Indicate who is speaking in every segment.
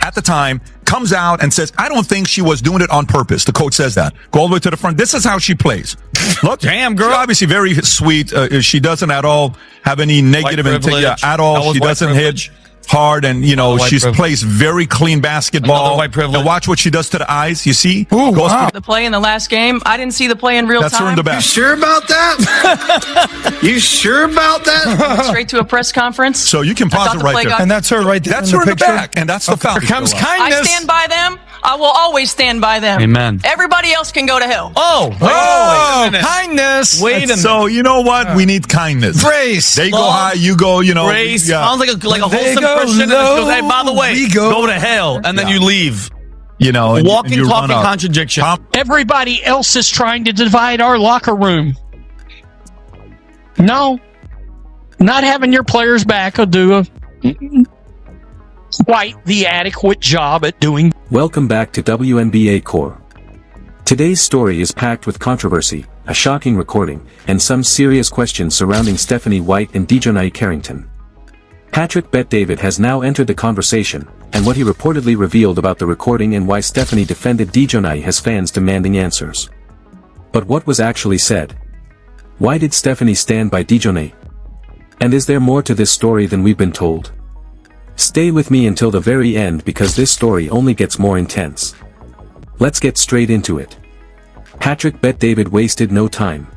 Speaker 1: at the time, comes out and says, I don't think she was doing it on purpose. The coach says that. Go all the way to the front. This is how she plays. Look,
Speaker 2: damn girl.
Speaker 1: She's obviously very sweet. She doesn't at all have any negative intent at all. She doesn't hit hard, and she plays very clean basketball. And watch what she does to the eyes. You see?
Speaker 3: Ooh, wow. The play in the last game, I didn't see the play in real time.
Speaker 1: That's her in the back.
Speaker 4: You sure about that? You sure about that?
Speaker 3: Straight to a press conference.
Speaker 1: So you can pause it right there.
Speaker 2: And that's her right there.
Speaker 1: That's her in the back, and that's the foul.
Speaker 2: Here comes kindness.
Speaker 3: I stand by them. I will always stand by them.
Speaker 2: Amen.
Speaker 3: Everybody else can go to hell.
Speaker 2: Kindness.
Speaker 1: Wait a minute. So you know what? We need kindness.
Speaker 2: Grace.
Speaker 1: They go high, you go,
Speaker 5: Grace. Sounds like a wholesome Christian. Goes, hey, by the way, go to hell, and then you leave. Walking, talking contradiction.
Speaker 6: Everybody else is trying to divide our locker room. No. Not having your players back will do quite the adequate job at doing.
Speaker 7: Welcome back to WNBA Core. Today's story is packed with controversy, a shocking recording, and some serious questions surrounding Stephanie White and Djonai Carrington. Patrick Bet-David has now entered the conversation, and what he reportedly revealed about the recording and why Stephanie defended Djonai has fans demanding answers. But what was actually said? Why did Stephanie stand by Djonai? And is there more to this story than we've been told? Stay with me until the very end because this story only gets more intense. Let's get straight into it. Patrick Bet-David wasted no time.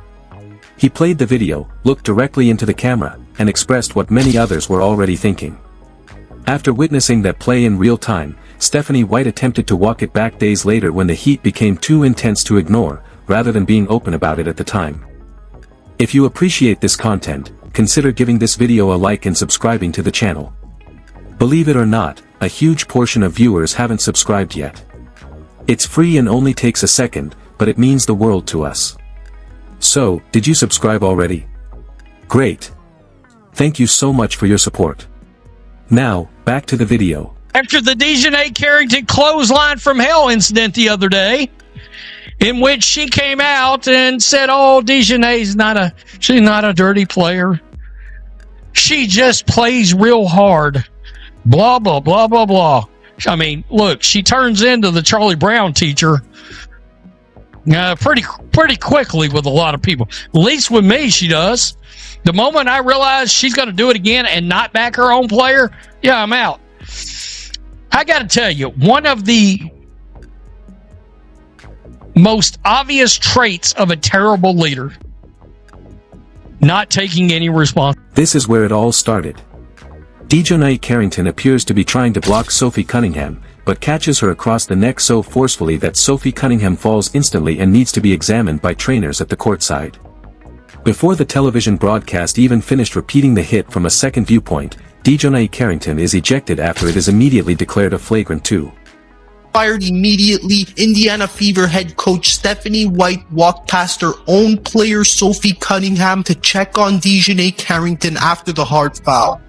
Speaker 7: He played the video, looked directly into the camera, and expressed what many others were already thinking. After witnessing that play in real time, Stephanie White attempted to walk it back days later when the heat became too intense to ignore, rather than being open about it at the time. If you appreciate this content, consider giving this video a like and subscribing to the channel. Believe it or not, a huge portion of viewers haven't subscribed yet. It's free and only takes a second, but it means the world to us. So, did you subscribe already? Great. Thank you so much for your support. Now, back to the video.
Speaker 6: After the Djonai Carrington clothesline from hell incident the other day, in which she came out and said, Djonai's she's not a dirty player. She just plays real hard. Blah, blah, blah, blah, blah. I mean, look, she turns into the Charlie Brown teacher pretty quickly with a lot of people. At least with me, she does. The moment I realize she's going to do it again and not back her own player, yeah, I'm out. I got to tell you, one of the most obvious traits of a terrible leader, not taking any responsibility.
Speaker 7: This is where it all started. Djonai Carrington appears to be trying to block Sophie Cunningham, but catches her across the neck so forcefully that Sophie Cunningham falls instantly and needs to be examined by trainers at the courtside. Before the television broadcast even finished repeating the hit from a second viewpoint, Djonai Carrington is ejected after it is immediately declared a flagrant 2.
Speaker 8: Fired immediately, Indiana Fever head coach Stephanie White walked past her own player Sophie Cunningham to check on Djonai Carrington after the hard foul.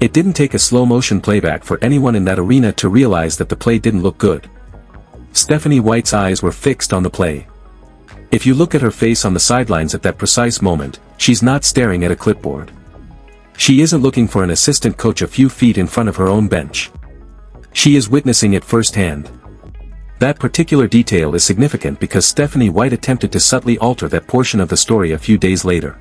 Speaker 7: It didn't take a slow-motion playback for anyone in that arena to realize that the play didn't look good. Stephanie White's eyes were fixed on the play. If you look at her face on the sidelines at that precise moment, she's not staring at a clipboard. She isn't looking for an assistant coach a few feet in front of her own bench. She is witnessing it firsthand. That particular detail is significant because Stephanie White attempted to subtly alter that portion of the story a few days later.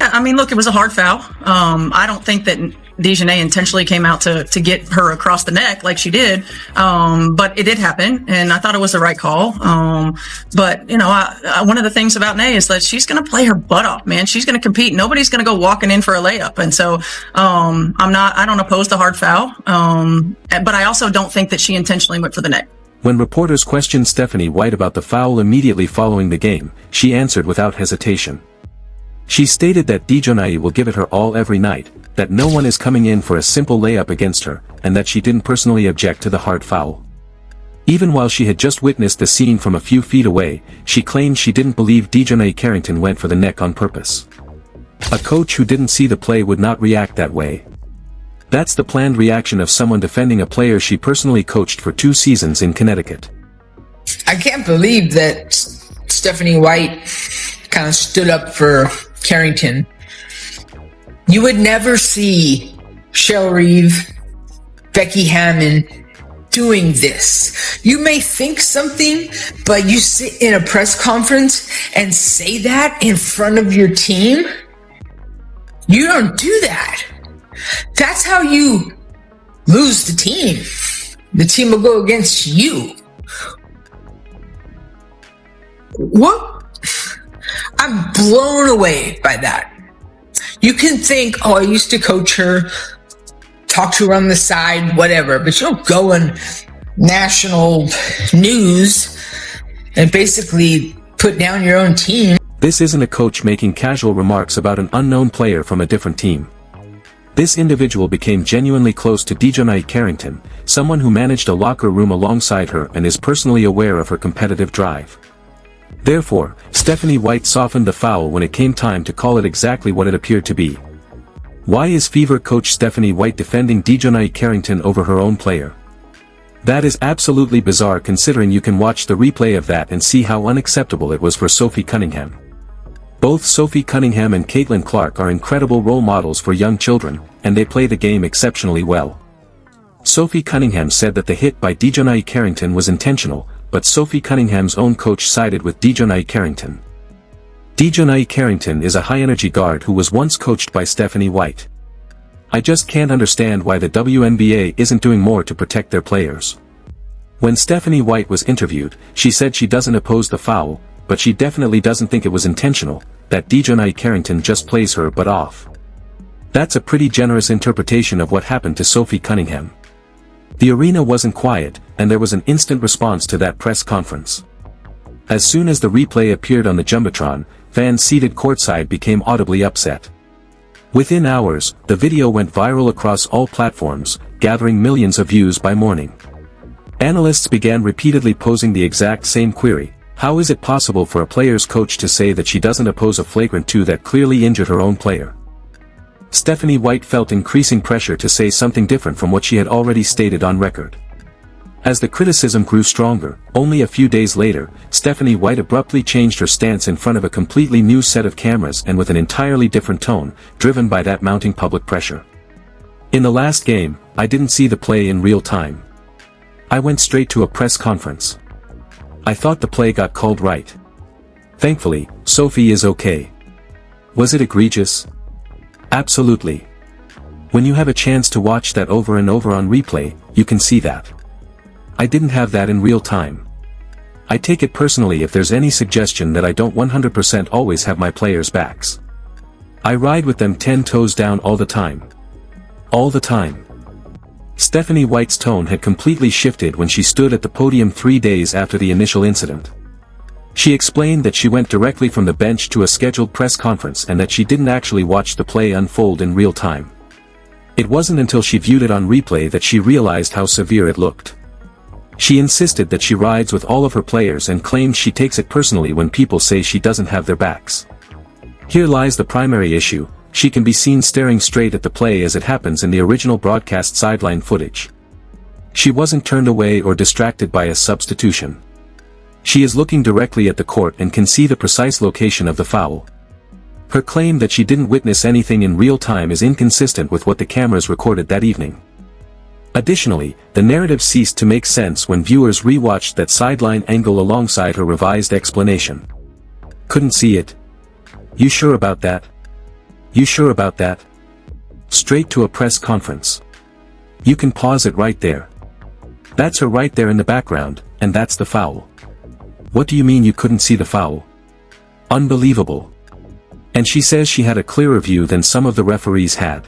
Speaker 3: I mean, look, it was a hard foul. I don't think that Djonai intentionally came out to get her across the neck like she did. But it did happen, and I thought it was the right call. But, one of the things about Nay is that she's going to play her butt off, man. She's going to compete. Nobody's going to go walking in for a layup. And so I don't oppose the hard foul. But I also don't think that she intentionally went for the neck.
Speaker 7: When reporters questioned Stephanie White about the foul immediately following the game, she answered without hesitation. She stated that Djonai will give it her all every night, that no one is coming in for a simple layup against her, and that she didn't personally object to the hard foul. Even while she had just witnessed the scene from a few feet away, she claimed she didn't believe Djonai Carrington went for the neck on purpose. A coach who didn't see the play would not react that way. That's the planned reaction of someone defending a player she personally coached for 2 seasons in Connecticut.
Speaker 2: I can't believe that Stephanie White kind of stood up for Carrington. You would never see Shell Reeve, Becky Hammond doing this. You may think something, but you sit in a press conference and say that in front of your team? You don't do that. That's how you lose the team. The team will go against you. What? I'm blown away by that. You can think, oh, I used to coach her, talk to her on the side, whatever, but you don't go on national news and basically put down your own team.
Speaker 7: This isn't a coach making casual remarks about an unknown player from a different team. This individual became genuinely close to Djonai Carrington, someone who managed a locker room alongside her and is personally aware of her competitive drive. Therefore, Stephanie White softened the foul when it came time to call it exactly what it appeared to be. Why is Fever coach Stephanie White defending Djonai Carrington over her own player? That is absolutely bizarre considering you can watch the replay of that and see how unacceptable it was for Sophie Cunningham. Both Sophie Cunningham and Caitlin Clark are incredible role models for young children, and they play the game exceptionally well. Sophie Cunningham said that the hit by Djonai Carrington was intentional, but Sophie Cunningham's own coach sided with Djonai Carrington. Djonai Carrington is a high-energy guard who was once coached by Stephanie White. I just can't understand why the WNBA isn't doing more to protect their players. When Stephanie White was interviewed, she said she doesn't oppose the foul, but she definitely doesn't think it was intentional, that Djonai Carrington just plays her butt off. That's a pretty generous interpretation of what happened to Sophie Cunningham. The arena wasn't quiet, and there was an instant response to that press conference. As soon as the replay appeared on the Jumbotron, fans seated courtside became audibly upset. Within hours, the video went viral across all platforms, gathering millions of views by morning. Analysts began repeatedly posing the exact same query: how is it possible for a player's coach to say that she doesn't oppose a flagrant 2 that clearly injured her own player? Stephanie White felt increasing pressure to say something different from what she had already stated on record. As the criticism grew stronger, only a few days later, Stephanie White abruptly changed her stance in front of a completely new set of cameras and with an entirely different tone, driven by that mounting public pressure. In the last game, I didn't see the play in real time. I went straight to a press conference. I thought the play got called right. Thankfully, Sophie is okay. Was it egregious? Absolutely. When you have a chance to watch that over and over on replay, you can see that. I didn't have that in real time. I take it personally if there's any suggestion that I don't 100% always have my players' backs. I ride with them 10 toes down all the time. All the time. Stephanie White's tone had completely shifted when she stood at the podium 3 days after the initial incident. She explained that she went directly from the bench to a scheduled press conference and that she didn't actually watch the play unfold in real time. It wasn't until she viewed it on replay that she realized how severe it looked. She insisted that she rides with all of her players and claimed she takes it personally when people say she doesn't have their backs. Here lies the primary issue: she can be seen staring straight at the play as it happens in the original broadcast sideline footage. She wasn't turned away or distracted by a substitution. She is looking directly at the court and can see the precise location of the foul. Her claim that she didn't witness anything in real time is inconsistent with what the cameras recorded that evening. Additionally, the narrative ceased to make sense when viewers rewatched that sideline angle alongside her revised explanation. Couldn't see it? You sure about that? You sure about that? Straight to a press conference. You can pause it right there. That's her right there in the background, and that's the foul. What do you mean you couldn't see the foul? Unbelievable. And she says she had a clearer view than some of the referees had.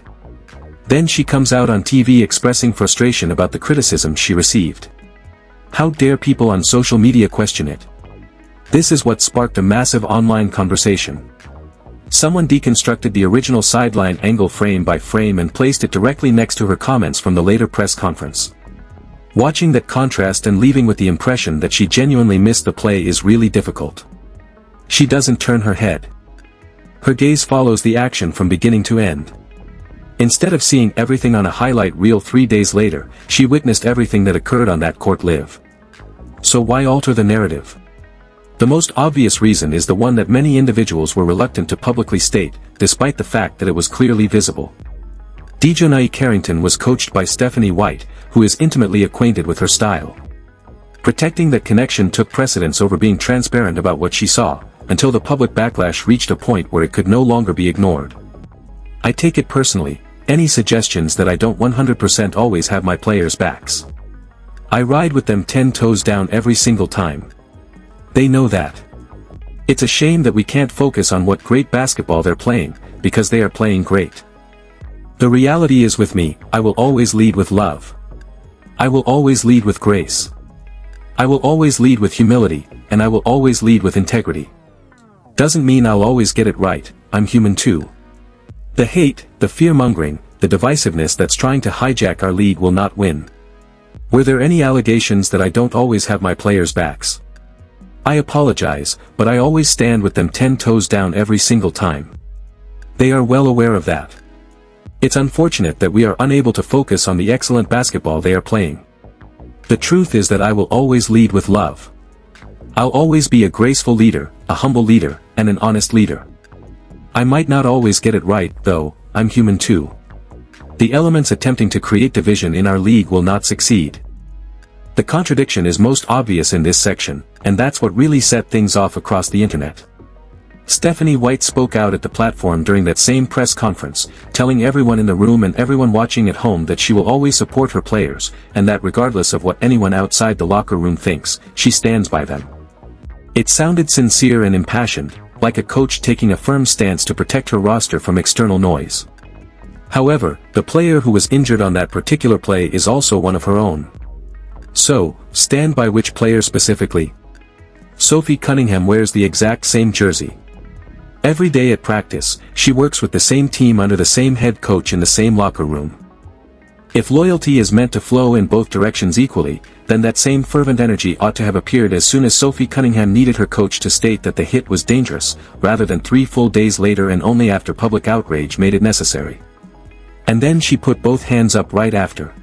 Speaker 7: Then she comes out on TV expressing frustration about the criticism she received. How dare people on social media question it? This is what sparked a massive online conversation. Someone deconstructed the original sideline angle frame by frame and placed it directly next to her comments from the later press conference. Watching that contrast and leaving with the impression that she genuinely missed the play is really difficult. She doesn't turn her head. Her gaze follows the action from beginning to end. Instead of seeing everything on a highlight reel 3 days later, she witnessed everything that occurred on that court live. So why alter the narrative? The most obvious reason is the one that many individuals were reluctant to publicly state, despite the fact that it was clearly visible. Djonai Carrington was coached by Stephanie White, who is intimately acquainted with her style. Protecting that connection took precedence over being transparent about what she saw, until the public backlash reached a point where it could no longer be ignored. I take it personally, any suggestions that I don't 100% always have my players' backs. I ride with them 10 toes down every single time. They know that. It's a shame that we can't focus on what great basketball they're playing, because they are playing great. The reality is with me, I will always lead with love. I will always lead with grace. I will always lead with humility, and I will always lead with integrity. Doesn't mean I'll always get it right, I'm human too. The hate, the fear-mongering, the divisiveness that's trying to hijack our league will not win. Were there any allegations that I don't always have my players' backs? I apologize, but I always stand with them 10 toes down every single time. They are well aware of that. It's unfortunate that we are unable to focus on the excellent basketball they are playing. The truth is that I will always lead with love. I'll always be a graceful leader, a humble leader, and an honest leader. I might not always get it right, though, I'm human too. The elements attempting to create division in our league will not succeed. The contradiction is most obvious in this section, and that's what really set things off across the internet. Stephanie White spoke out at the platform during that same press conference, telling everyone in the room and everyone watching at home that she will always support her players, and that regardless of what anyone outside the locker room thinks, she stands by them. It sounded sincere and impassioned, like a coach taking a firm stance to protect her roster from external noise. However, the player who was injured on that particular play is also one of her own. So, stand by which player specifically? Sophie Cunningham wears the exact same jersey. Every day at practice, she works with the same team under the same head coach in the same locker room. If loyalty is meant to flow in both directions equally, then that same fervent energy ought to have appeared as soon as Sophie Cunningham needed her coach to state that the hit was dangerous, rather than 3 full days later and only after public outrage made it necessary. And then she put both hands up right after.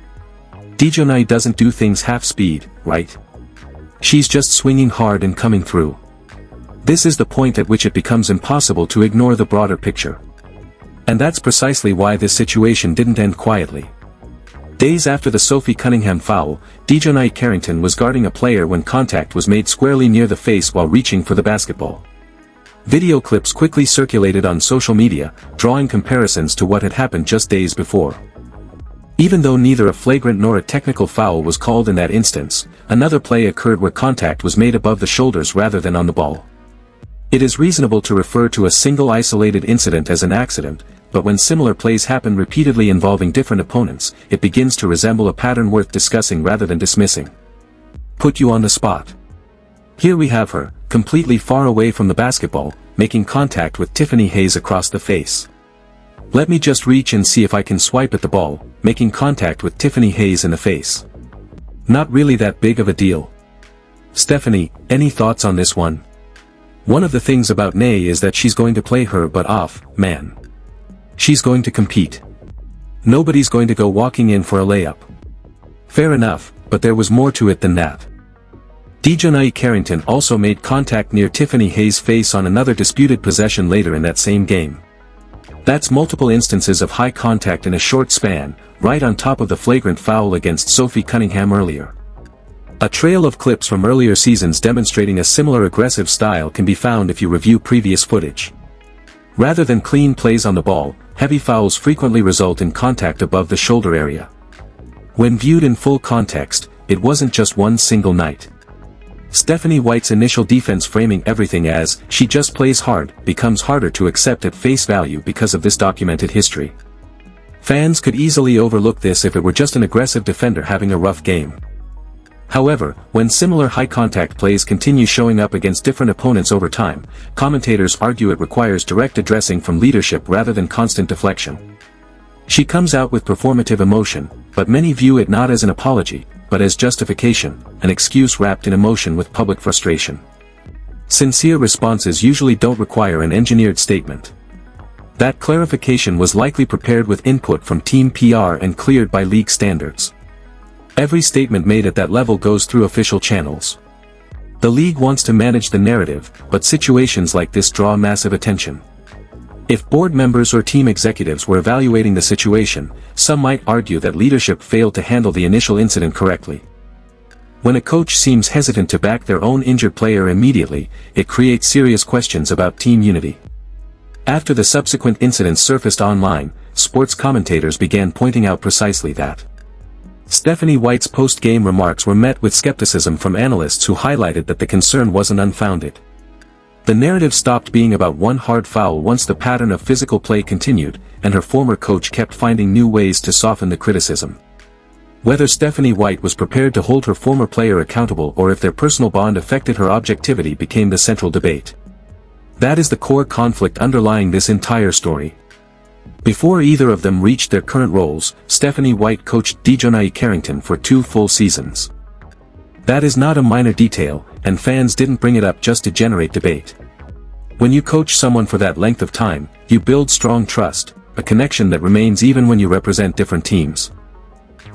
Speaker 7: Djonai doesn't do things half speed, right? She's just swinging hard and coming through. This is the point at which it becomes impossible to ignore the broader picture. And that's precisely why this situation didn't end quietly. Days after the Sophie Cunningham foul, Djonai Carrington was guarding a player when contact was made squarely near the face while reaching for the basketball. Video clips quickly circulated on social media, drawing comparisons to what had happened just days before. Even though neither a flagrant nor a technical foul was called in that instance, another play occurred where contact was made above the shoulders rather than on the ball. It is reasonable to refer to a single isolated incident as an accident, but when similar plays happen repeatedly involving different opponents, it begins to resemble a pattern worth discussing rather than dismissing. Put you on the spot. Here we have her, completely far away from the basketball, making contact with Tiffany Hayes across the face. Let me just reach and see if I can swipe at the ball, making contact with Tiffany Hayes in the face. Not really that big of a deal. Stephanie, any thoughts on this one? One of the things about Nay is that she's going to play her butt off, man. She's going to compete. Nobody's going to go walking in for a layup. Fair enough, but there was more to it than that. Djonai Carrington also made contact near Tiffany Hayes' face on another disputed possession later in that same game. That's multiple instances of high contact in a short span, right on top of the flagrant foul against Sophie Cunningham earlier. A trail of clips from earlier seasons demonstrating a similar aggressive style can be found if you review previous footage. Rather than clean plays on the ball, heavy fouls frequently result in contact above the shoulder area. When viewed in full context, it wasn't just one single night. Stephanie White's initial defense framing everything as, "she just plays hard," becomes harder to accept at face value because of this documented history. Fans could easily overlook this if it were just an aggressive defender having a rough game. However, when similar high-contact plays continue showing up against different opponents over time, commentators argue it requires direct addressing from leadership rather than constant deflection. She comes out with performative emotion, but many view it not as an apology, but as justification, an excuse wrapped in emotion with public frustration. Sincere responses usually don't require an engineered statement. That clarification was likely prepared with input from team PR and cleared by league standards. Every statement made at that level goes through official channels. The league wants to manage the narrative, but situations like this draw massive attention. If board members or team executives were evaluating the situation, some might argue that leadership failed to handle the initial incident correctly. When a coach seems hesitant to back their own injured player immediately, it creates serious questions about team unity. After the subsequent incidents surfaced online, sports commentators began pointing out precisely that. Stephanie White's post-game remarks were met with skepticism from analysts who highlighted that the concern wasn't unfounded. The narrative stopped being about one hard foul once the pattern of physical play continued, and her former coach kept finding new ways to soften the criticism. Whether Stephanie White was prepared to hold her former player accountable or if their personal bond affected her objectivity became the central debate. That is the core conflict underlying this entire story. Before either of them reached their current roles, Stephanie White coached Djonai Carrington for 2 full seasons. That is not a minor detail, and fans didn't bring it up just to generate debate. When you coach someone for that length of time, you build strong trust, a connection that remains even when you represent different teams.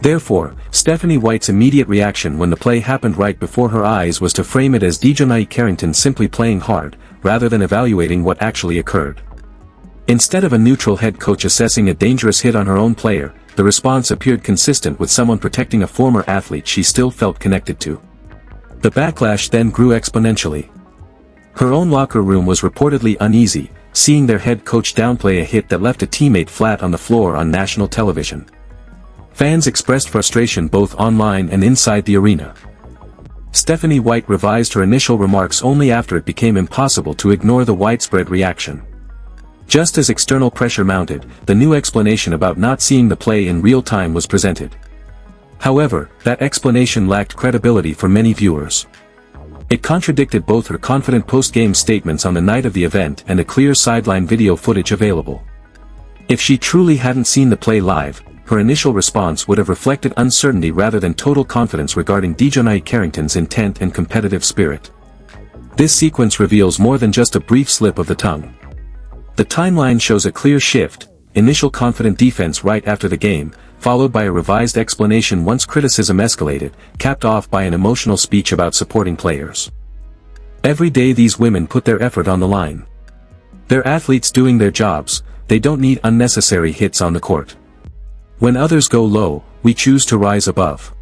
Speaker 7: Therefore, Stephanie White's immediate reaction when the play happened right before her eyes was to frame it as Djonai Carrington simply playing hard, rather than evaluating what actually occurred. Instead of a neutral head coach assessing a dangerous hit on her own player, the response appeared consistent with someone protecting a former athlete she still felt connected to. The backlash then grew exponentially. Her own locker room was reportedly uneasy, seeing their head coach downplay a hit that left a teammate flat on the floor on national television. Fans expressed frustration both online and inside the arena. Stephanie White revised her initial remarks only after it became impossible to ignore the widespread reaction. Just as external pressure mounted, the new explanation about not seeing the play in real time was presented. However, that explanation lacked credibility for many viewers. It contradicted both her confident post-game statements on the night of the event and a clear sideline video footage available. If she truly hadn't seen the play live, her initial response would have reflected uncertainty rather than total confidence regarding Djonai Carrington's intent and competitive spirit. This sequence reveals more than just a brief slip of the tongue. The timeline shows a clear shift, initial confident defense right after the game, followed by a revised explanation once criticism escalated, capped off by an emotional speech about supporting players. Every day these women put their effort on the line. They're athletes doing their jobs, they don't need unnecessary hits on the court. When others go low, we choose to rise above.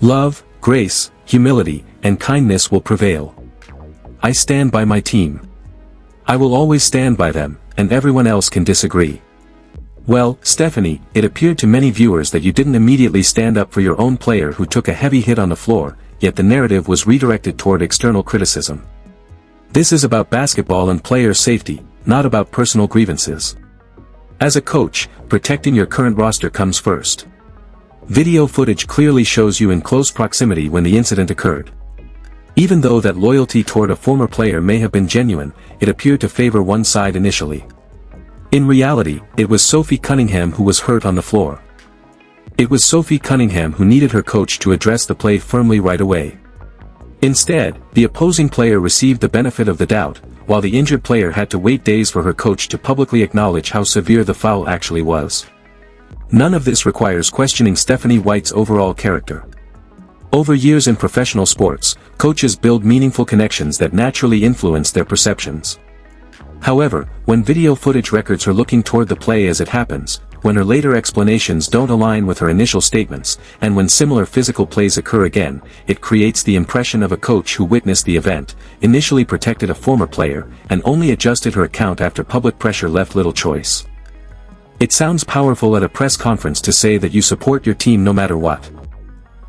Speaker 7: Love, grace, humility, and kindness will prevail. I stand by my team. I will always stand by them, and everyone else can disagree. Well, Stephanie, it appeared to many viewers that you didn't immediately stand up for your own player who took a heavy hit on the floor, yet the narrative was redirected toward external criticism. This is about basketball and player safety, not about personal grievances. As a coach, protecting your current roster comes first. Video footage clearly shows you in close proximity when the incident occurred. Even though that loyalty toward a former player may have been genuine, it appeared to favor one side initially. In reality, it was Sophie Cunningham who was hurt on the floor. It was Sophie Cunningham who needed her coach to address the play firmly right away. Instead, the opposing player received the benefit of the doubt, while the injured player had to wait days for her coach to publicly acknowledge how severe the foul actually was. None of this requires questioning Stephanie White's overall character. Over years in professional sports, coaches build meaningful connections that naturally influence their perceptions. However, when video footage records her looking toward the play as it happens, when her later explanations don't align with her initial statements, and when similar physical plays occur again, it creates the impression of a coach who witnessed the event, initially protected a former player, and only adjusted her account after public pressure left little choice. It sounds powerful at a press conference to say that you support your team no matter what.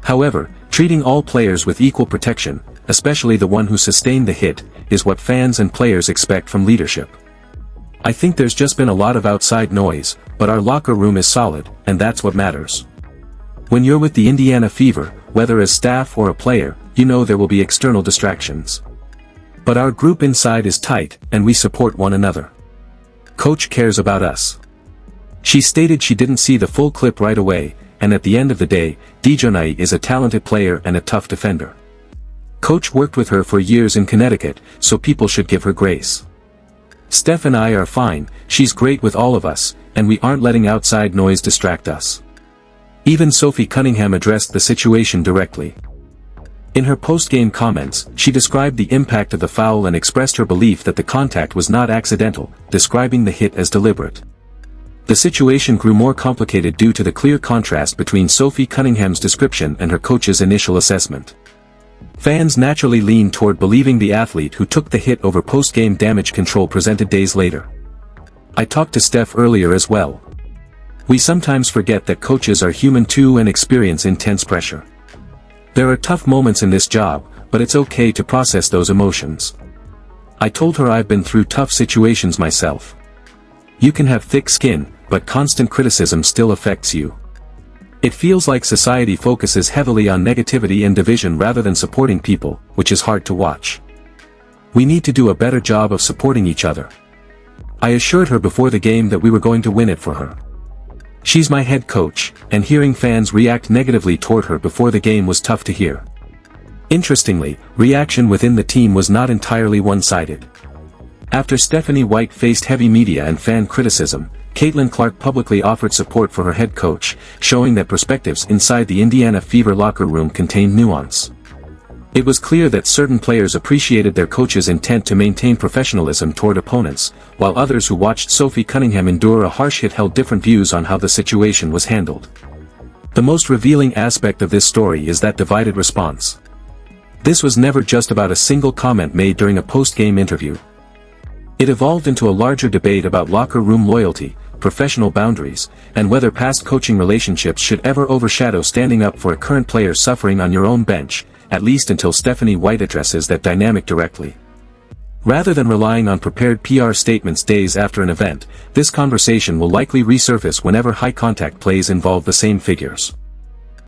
Speaker 7: However, treating all players with equal protection, especially the one who sustained the hit, is what fans and players expect from leadership. I think there's just been a lot of outside noise, but our locker room is solid, and that's what matters. When you're with the Indiana Fever, whether as staff or a player, you know there will be external distractions. But our group inside is tight, and we support one another. Coach cares about us. She stated she didn't see the full clip right away, and at the end of the day, Djonai is a talented player and a tough defender. Coach worked with her for years in Connecticut, so people should give her grace. Steph and I are fine, she's great with all of us, and we aren't letting outside noise distract us. Even Sophie Cunningham addressed the situation directly. In her post-game comments, she described the impact of the foul and expressed her belief that the contact was not accidental, describing the hit as deliberate. The situation grew more complicated due to the clear contrast between Sophie Cunningham's description and her coach's initial assessment. Fans naturally leaned toward believing the athlete who took the hit over post-game damage control presented days later. I talked to Steph earlier as well. We sometimes forget that coaches are human too and experience intense pressure. There are tough moments in this job, but it's okay to process those emotions. I told her I've been through tough situations myself. You can have thick skin, but constant criticism still affects you. It feels like society focuses heavily on negativity and division rather than supporting people, which is hard to watch. We need to do a better job of supporting each other. I assured her before the game that we were going to win it for her. She's my head coach, and hearing fans react negatively toward her before the game was tough to hear. Interestingly, reaction within the team was not entirely one-sided. After Stephanie White faced heavy media and fan criticism, Caitlin Clark publicly offered support for her head coach, showing that perspectives inside the Indiana Fever locker room contained nuance. It was clear that certain players appreciated their coach's intent to maintain professionalism toward opponents, while others who watched Sophie Cunningham endure a harsh hit held different views on how the situation was handled. The most revealing aspect of this story is that divided response. This was never just about a single comment made during a post-game interview. It evolved into a larger debate about locker room loyalty, professional boundaries, and whether past coaching relationships should ever overshadow standing up for a current player suffering on your own bench, at least until Stephanie White addresses that dynamic directly. Rather than relying on prepared PR statements days after an event, this conversation will likely resurface whenever high-contact plays involve the same figures.